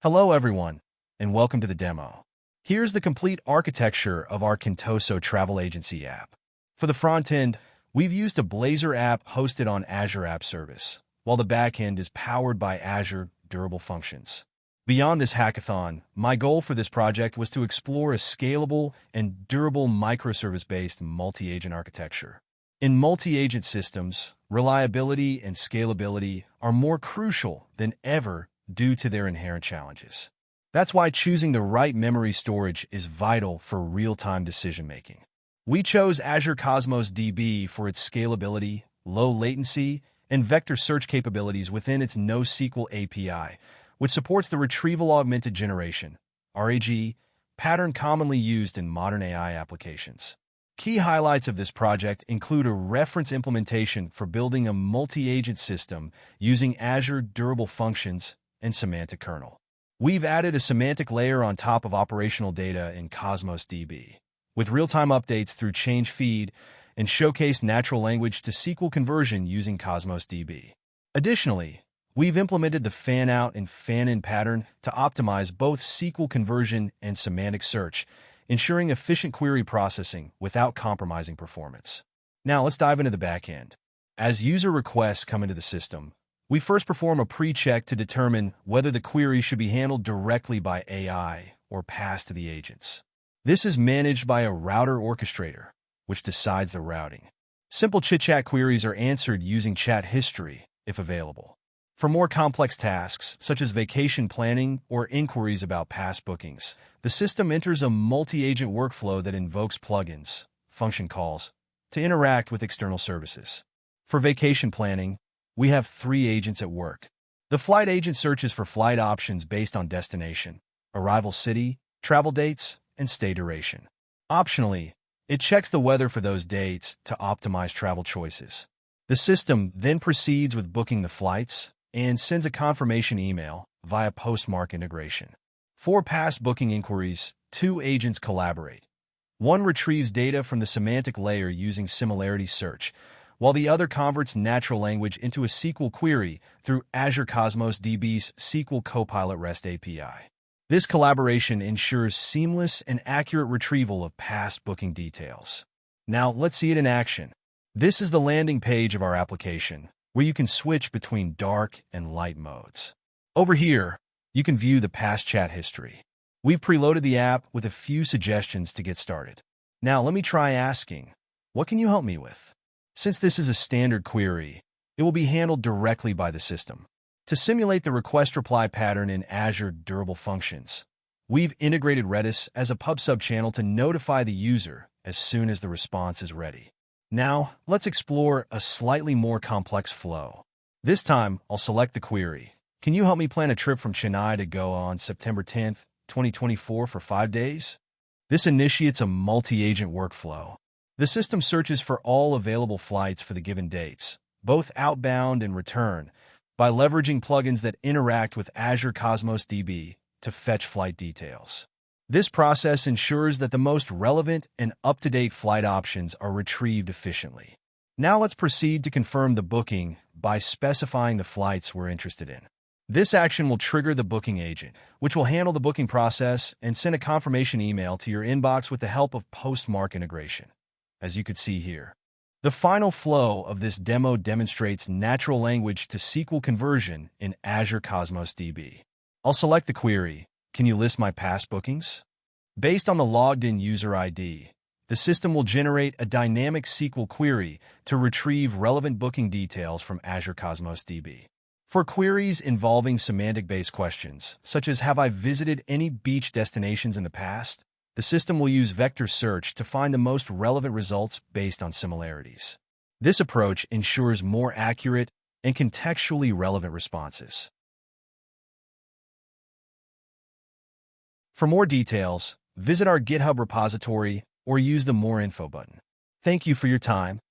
Hello everyone, and welcome to the demo. Here's the complete architecture of our Kintoso travel agency app. For the front end, we've used a Blazor app hosted on Azure App Service, while the back end is powered by Azure Durable Functions. Beyond this hackathon, my goal for this project was to explore a scalable and durable microservice-based multi-agent architecture. In multi-agent systems, reliability and scalability are more crucial than ever due to their inherent challenges. That's why choosing the right memory storage is vital for real-time decision-making. We chose Azure Cosmos DB for its scalability, low latency, and vector search capabilities within its NoSQL API, which supports the Retrieval-Augmented Generation, RAG, pattern commonly used in modern AI applications. Key highlights of this project include a reference implementation for building a multi-agent system using Azure Durable Functions and Semantic Kernel. We've added a semantic layer on top of operational data in Cosmos DB, with real-time updates through change feed and showcased natural language to SQL conversion using Cosmos DB. Additionally, we've implemented the fan-out and fan-in pattern to optimize both SQL conversion and semantic search, ensuring efficient query processing without compromising performance. Now let's dive into the backend. As user requests come into the system, we first perform a pre-check to determine whether the query should be handled directly by AI or passed to the agents. This is managed by a router orchestrator, which decides the routing. Simple chit-chat queries are answered using chat history, if available. For more complex tasks, such as vacation planning or inquiries about past bookings, the system enters a multi-agent workflow that invokes plugins, function calls, to interact with external services. For vacation planning, we have 3 agents at work. The flight agent searches for flight options based on destination, arrival city, travel dates, and stay duration. Optionally, it checks the weather for those dates to optimize travel choices. The system then proceeds with booking the flights and sends a confirmation email via Postmark integration. For past booking inquiries, 2 agents collaborate. One retrieves data from the semantic layer using similarity search, while the other converts natural language into a SQL query through Azure Cosmos DB's SQL Copilot REST API. This collaboration ensures seamless and accurate retrieval of past booking details. Now, let's see it in action. This is the landing page of our application, where you can switch between dark and light modes. Over here, you can view the past chat history. We've preloaded the app with a few suggestions to get started. Now, let me try asking, what can you help me with? Since this is a standard query, it will be handled directly by the system. To simulate the request-reply pattern in Azure Durable Functions, we've integrated Redis as a PubSub channel to notify the user as soon as the response is ready. Now, let's explore a slightly more complex flow. This time, I'll select the query. Can you help me plan a trip from Chennai to Goa on September 10th, 2024 for 5 days? This initiates a multi-agent workflow. The system searches for all available flights for the given dates, both outbound and return, by leveraging plugins that interact with Azure Cosmos DB to fetch flight details. This process ensures that the most relevant and up-to-date flight options are retrieved efficiently. Now let's proceed to confirm the booking by specifying the flights we're interested in. This action will trigger the booking agent, which will handle the booking process and send a confirmation email to your inbox with the help of Postmark integration, as you could see here. The final flow of this demo demonstrates natural language to SQL conversion in Azure Cosmos DB. I'll select the query. Can you list my past bookings? Based on the logged-in user ID, the system will generate a dynamic SQL query to retrieve relevant booking details from Azure Cosmos DB. For queries involving semantic-based questions, such as have I visited any beach destinations in the past, the system will use vector search to find the most relevant results based on similarities. This approach ensures more accurate and contextually relevant responses. For more details, visit our GitHub repository or use the More Info button. Thank you for your time,